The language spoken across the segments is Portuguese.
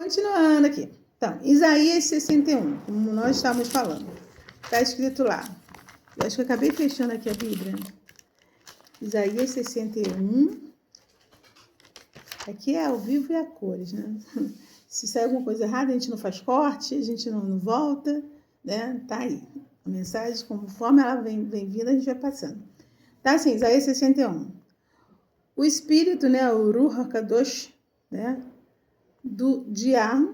Continuando aqui. Então, Isaías 61, como nós estávamos falando. Está escrito lá. Eu acho que eu acabei fechando aqui a Bíblia. Isaías 61. Aqui é ao vivo e a cores, né? Se sair alguma coisa errada, a gente não faz corte, a gente não volta, né? Tá aí. A mensagem, conforme ela vem vindo, a gente vai passando. Tá assim, Isaías 61. O Espírito, né? O Ruach HaKadosh, né? De Yahweh,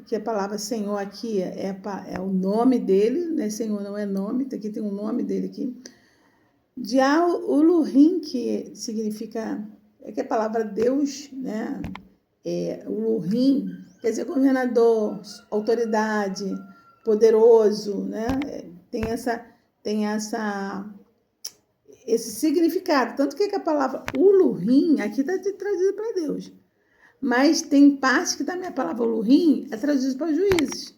que a palavra Senhor aqui é o nome dele, né? Senhor não é nome, aqui tem um nome dele aqui. De Yahweh, o Lurim, que significa, que a palavra Deus, né? O Lurim, quer dizer governador, autoridade, poderoso, né? Tem esse significado. Tanto que a palavra Ulurim aqui está traduzida para Deus. Mas tem parte que também a palavra Ulurim é traduzida para juízes.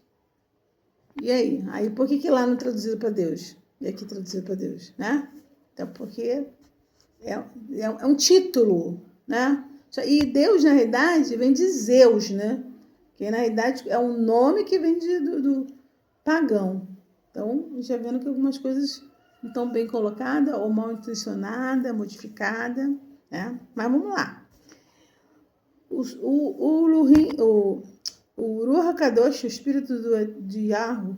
E aí? Aí por que lá não é traduzido para Deus? E aqui traduzido para Deus, né? Então, porque é um título, né? E Deus, na realidade, vem de Zeus, né? Que, na realidade, é um nome que vem do pagão. Então, já vendo que algumas coisas não estão bem colocadas, ou mal intencionadas, modificadas, né? Mas vamos lá. O Ruach HaKadosh, o Espírito de Yahweh,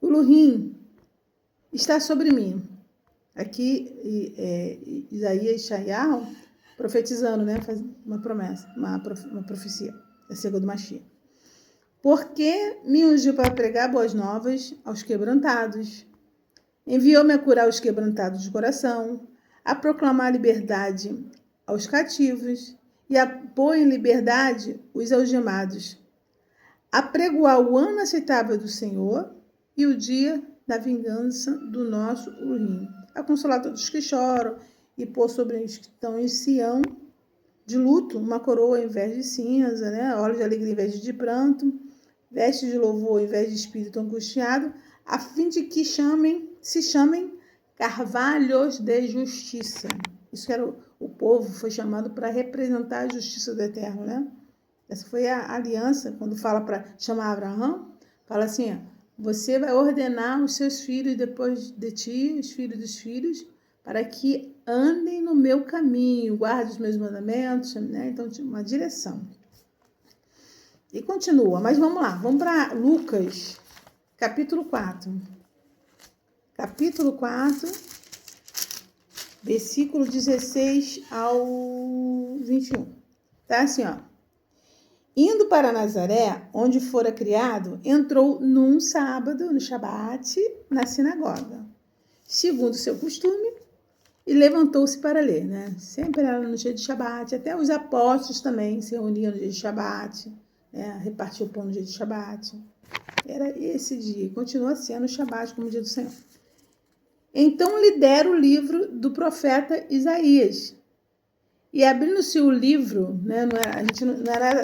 o Lurim, está sobre mim. Aqui, Isaías Shayahu, profetizando, né? Faz uma promessa, uma profecia, da chegada do Mashiach. Porque me ungiu para pregar boas novas aos quebrantados. Enviou-me a curar os quebrantados de coração, a proclamar liberdade aos cativos e a pôr em liberdade os algemados, a pregoar o ano aceitável do Senhor e o dia da vingança do nosso Urim, a consolar todos os que choram e pôr sobre os que estão em Sião de luto uma coroa ao invés de cinza, né? Olhos de alegria em vez de pranto, vestes de louvor ao invés de espírito angustiado, a fim de que se chamem carvalhos de justiça. Isso que era o povo, foi chamado para representar a justiça do Eterno, né? Essa foi a aliança, quando fala para chamar Abraão, fala assim, você vai ordenar os seus filhos depois de ti, os filhos dos filhos, para que andem no meu caminho, guardem os meus mandamentos, né? Então, tinha uma direção. E continua, mas vamos lá, vamos para Lucas, capítulo 4. Capítulo 4, versículo 16 ao 21. Tá assim, ó. Indo para Nazaré, onde fora criado, entrou num sábado, no Shabat, na sinagoga, segundo seu costume, e levantou-se para ler, né? Sempre era no dia de Shabat, até os apóstolos também se reuniam no dia de Shabat, né? Repartiam o pão no dia de Shabat. Era esse dia, continua sendo o Shabat como dia do Senhor. Então lhe deram o livro do profeta Isaías. E abrindo-se o livro, né,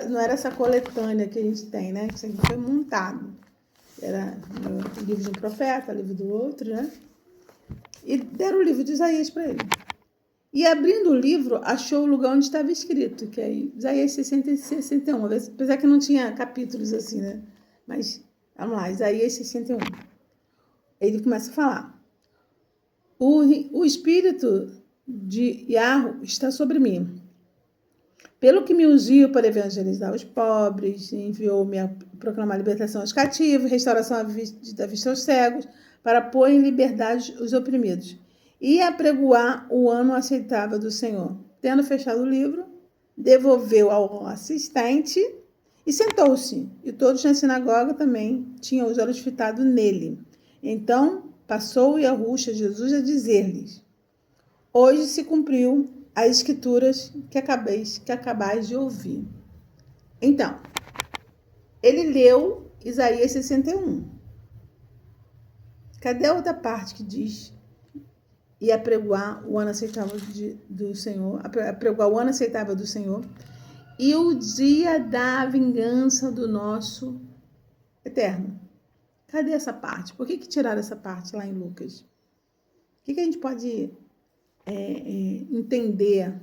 não era essa coletânea que a gente tem, né? Isso aqui foi montado. Era o livro de um profeta, o livro do outro, né? E deram o livro de Isaías para ele. E abrindo o livro, achou o lugar onde estava escrito, que é Isaías 60 e 61. Apesar que não tinha capítulos assim, né? Mas, vamos lá, Isaías 61. Ele começa a falar. O Espírito de Yahweh está sobre mim. Pelo que me ungiu para evangelizar os pobres, enviou-me a proclamar libertação aos cativos, restauração da vista aos cegos, para pôr em liberdade os oprimidos, e apregoar o ano aceitável do Senhor. Tendo fechado o livro, devolveu ao assistente e sentou-se. E todos na sinagoga também tinham os olhos fitados nele. Então passou Yahushua Jesus a dizer-lhes: hoje se cumpriu as escrituras que acabais de ouvir. Então, ele leu Isaías 61. Cadê a outra parte que diz e apregoar o ano aceitável do Senhor, apregoar o ano aceitável do Senhor e o dia da vingança do nosso Eterno? Cadê essa parte? Por que tiraram essa parte lá em Lucas? O que a gente pode entender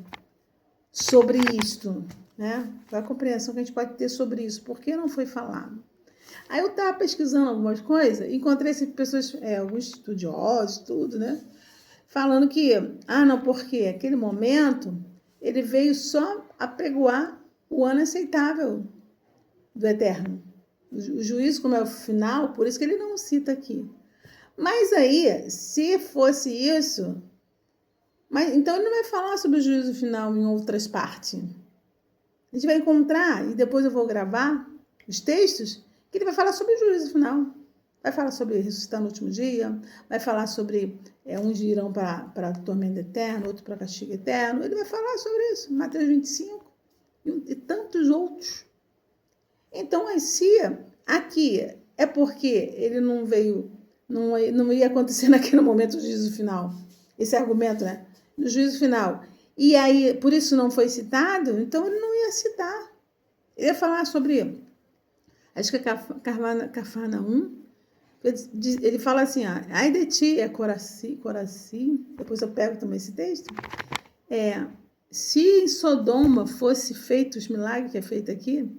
sobre isto? né? Qual a compreensão que a gente pode ter sobre isso? Por que não foi falado? Aí eu estava pesquisando algumas coisas, encontrei pessoas, alguns estudiosos, tudo, né? Falando que, não, porque aquele momento ele veio só apregoar o ano aceitável do Eterno. O juízo, como é o final, por isso que ele não cita aqui. Mas aí, se fosse isso, então ele não vai falar sobre o juízo final em outras partes. A gente vai encontrar, e depois eu vou gravar os textos, que ele vai falar sobre o juízo final. Vai falar sobre ressuscitar no último dia, vai falar sobre uns irão para tormento eterno, outros para castigo eterno. Ele vai falar sobre isso, Mateus 25 e tantos outros. Então, se aqui é porque ele não veio, não ia acontecer naquele momento o juízo final, esse argumento, né? Do juízo final. E aí, por isso não foi citado, então ele não ia citar. Ele ia falar sobre, acho que é Cafarnaum, ele fala assim, ai de ti, Coraci, depois eu pego também esse texto, se em Sodoma fosse feito os milagres que é feito aqui,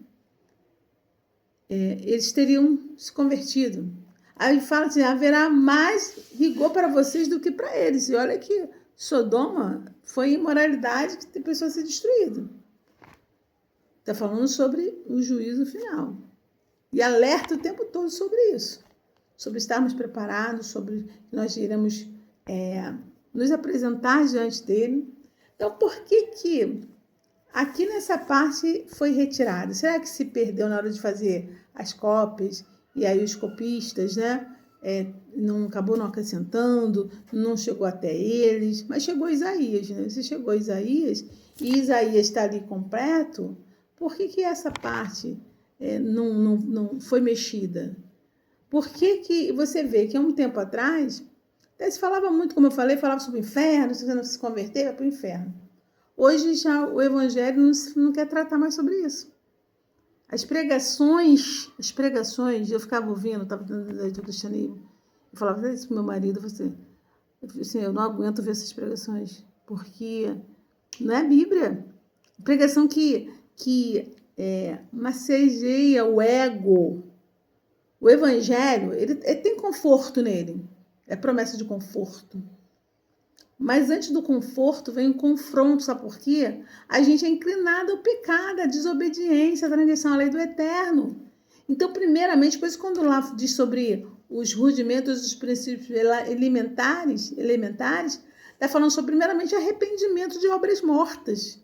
eles teriam se convertido. Aí fala assim, haverá mais rigor para vocês do que para eles. E olha que Sodoma foi imoralidade que tem pessoa ser destruída. Está falando sobre o juízo final. E alerta o tempo todo sobre isso. Sobre estarmos preparados, sobre que nós iremos nos apresentar diante dele. Então, por que aqui nessa parte foi retirado? Será que se perdeu na hora de fazer as cópias? E aí os copistas, né? Não acabou não acrescentando, não chegou até eles, mas chegou Isaías, né? Se chegou Isaías e Isaías está ali completo, por que essa parte não foi mexida? Por que você vê que há um tempo atrás, até se falava muito, como eu falei, falava sobre o inferno, se você não se converter, vai para o inferno. Hoje já o evangelho não quer tratar mais sobre isso. As pregações, eu ficava ouvindo, estava dando do cristianismo, eu falava isso para o meu marido, eu não aguento ver essas pregações, porque não é Bíblia. Pregação que massageia o ego. O evangelho, ele tem conforto nele, é promessa de conforto. Mas antes do conforto vem o confronto, sabe por quê? A gente é inclinado ao pecado, à desobediência, à transgressão à lei do eterno. Então, primeiramente, por isso quando lá diz sobre os rudimentos dos princípios elementares, está falando sobre, primeiramente, arrependimento de obras mortas.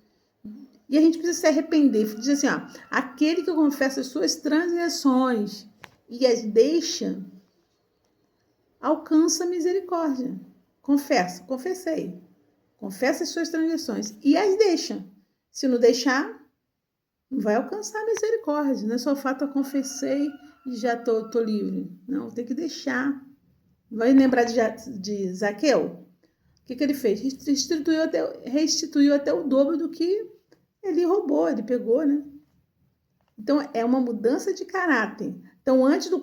E a gente precisa se arrepender. Diz assim, aquele que confessa as suas transgressões e as deixa, alcança a misericórdia. Confessei. Confessa as suas transgressões e as deixa. Se não deixar, não vai alcançar a misericórdia. Não é só o fato, eu confessei e já tô livre. Não, tem que deixar. Vai lembrar de Zaqueu? O que ele fez? Restituiu até o dobro do que ele roubou, ele pegou, né? Então, é uma mudança de caráter. Então, antes do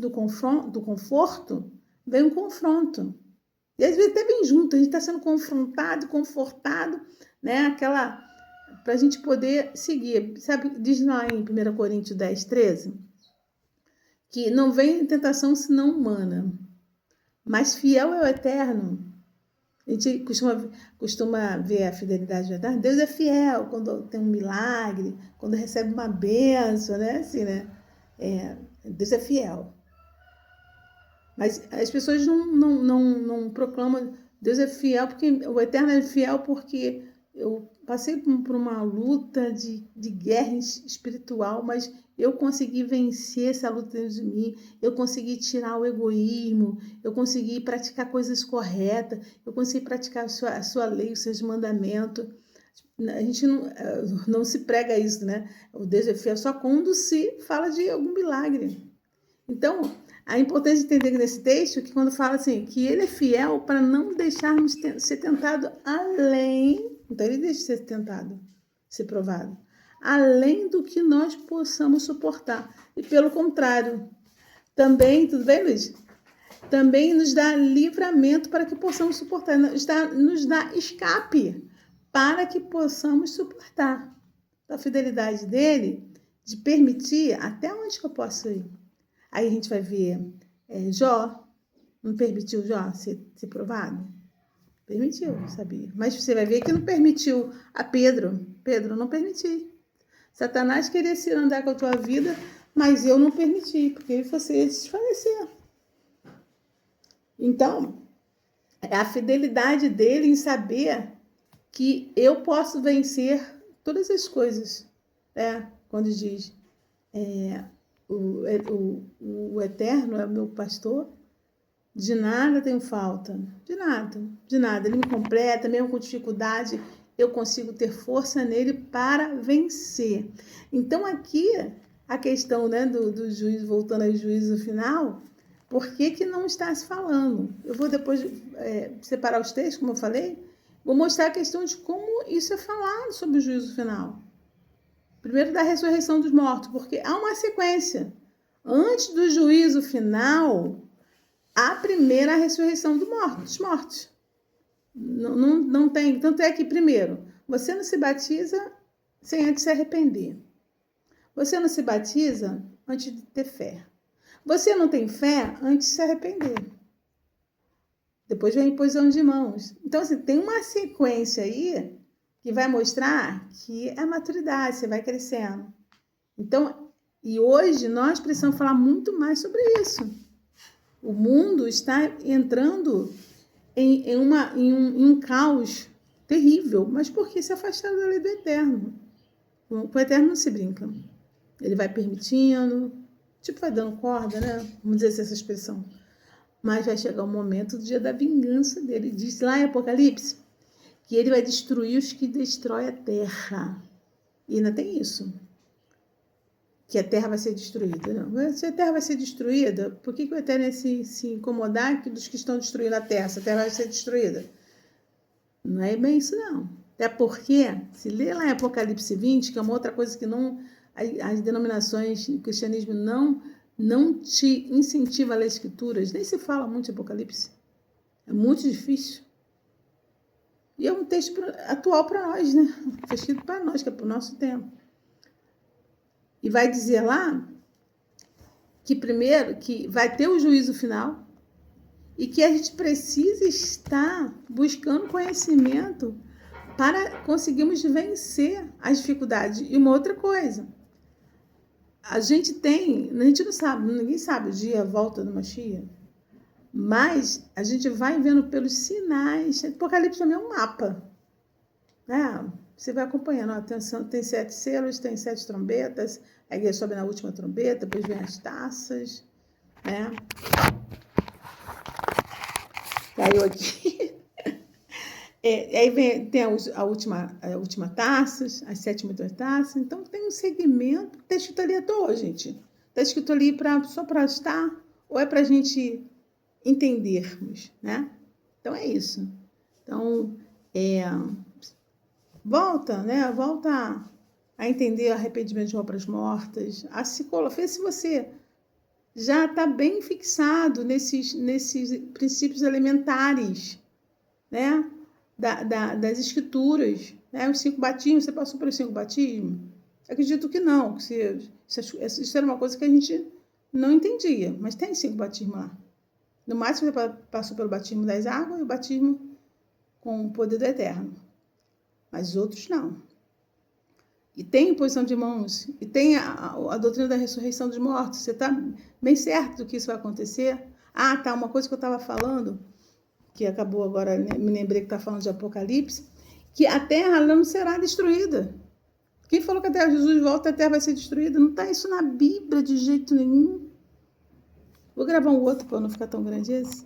conforto, vem um confronto. E às vezes até vem junto, a gente está sendo confrontado, confortado, né? Para a gente poder seguir. Sabe, diz lá em 1 Coríntios 10, 13, que não vem tentação senão humana, mas fiel é o eterno. A gente costuma ver a fidelidade do eterno. Deus é fiel quando tem um milagre, quando recebe uma bênção, né? Assim, né? Deus é fiel. Mas as pessoas não proclamam Deus é fiel, porque o eterno é fiel porque eu passei por uma luta de guerra espiritual, mas eu consegui vencer essa luta dentro de mim, eu consegui tirar o egoísmo, eu consegui praticar coisas corretas, eu consegui praticar a sua lei, os seus mandamentos. A gente não se prega isso, né? O Deus é fiel só quando se fala de algum milagre. Então, a importância de entender nesse texto que quando fala assim, que ele é fiel para não deixarmos ser tentado além, então ele deixa de ser tentado, ser provado, além do que nós possamos suportar. E pelo contrário, também, tudo bem, Luiz? Também nos dá livramento para que possamos suportar, nos dá escape para que possamos suportar. A fidelidade dele de permitir até onde que eu posso ir. Aí a gente vai ver Jó, não permitiu Jó ser provado? Permitiu, sabia? Mas você vai ver que não permitiu a Pedro. Pedro, não permiti. Satanás queria se andar com a tua vida, mas eu não permiti, porque você ia desfalecer. Então, é a fidelidade dele em saber que eu posso vencer todas as coisas. Quando diz, o Eterno é o meu pastor, de nada tenho falta, de nada. Ele me completa, mesmo com dificuldade, eu consigo ter força nele para vencer. Então aqui, a questão, né, do juízo, voltando ao juízo final, por que não está se falando? Eu vou depois separar os textos, como eu falei, vou mostrar a questão de como isso é falado sobre o juízo final. Primeiro da ressurreição dos mortos, porque há uma sequência. Antes do juízo final, a primeira ressurreição dos mortos. Não tem. Tanto é que, primeiro, você não se batiza sem antes se arrepender. Você não se batiza antes de ter fé. Você não tem fé antes de se arrepender. Depois vem a imposição de mãos. Então, assim, tem uma sequência aí que vai mostrar que é maturidade, você vai crescendo. Então, e hoje nós precisamos falar muito mais sobre isso. O mundo está entrando em um caos terrível. Mas por que se afastaram da lei do Eterno? Com o Eterno não se brinca. Ele vai permitindo, tipo vai dando corda, né? Vamos dizer essa expressão. Mas vai chegar o momento do dia da vingança dele. Diz lá em Apocalipse que ele vai destruir os que destroem a terra. E ainda tem isso. Que a terra vai ser destruída. Não. Se a terra vai ser destruída, por que o Eterno ia se incomodar dos que estão destruindo a terra? Se a terra vai ser destruída. Não é bem isso, não. Até porque, se ler lá em Apocalipse 20, que é uma outra coisa que não, as denominações, o cristianismo não te incentiva a ler escrituras, nem se fala muito de Apocalipse. É muito difícil. E é um texto atual para nós, né? Foi escrito para nós, que é para o nosso tempo. E vai dizer lá que primeiro que vai ter o juízo final e que a gente precisa estar buscando conhecimento para conseguirmos vencer as dificuldades. E uma outra coisa, a gente não sabe, ninguém sabe o dia, a volta do Mashiach, mas a gente vai vendo pelos sinais. O Apocalipse também é um mapa, né? Você vai acompanhando, ó, tem 7 selos, tem 7 trombetas, a igreja sobe na última trombeta, depois vem as taças, né? Caiu aqui. Aí tem a última taça, as 7 últimas taças. Então tem um segmento, está escrito ali à toa, gente. Está escrito ali só para estar, ou é para a gente entendermos, né? Então é isso. Então, volta a entender o arrependimento de obras mortas, a se colocar, se você já está bem fixado nesses princípios elementares, né? Das escrituras, né? Os 5 batismos, você passou pelos 5 batismos? Acredito que não, que isso era uma coisa que a gente não entendia, mas tem 5 batismos lá. No máximo, você passou pelo batismo das águas e o batismo com o poder do Eterno. Mas os outros não. E tem imposição de mãos, e tem a doutrina da ressurreição dos mortos. Você está bem certo do que isso vai acontecer? Ah, tá, uma coisa que eu estava falando, que acabou agora, me lembrei que está falando de Apocalipse, que a terra não será destruída. Quem falou que a terra, Jesus volta, a terra vai ser destruída? Não está isso na Bíblia de jeito nenhum. Vou gravar um outro para não ficar tão grande esse.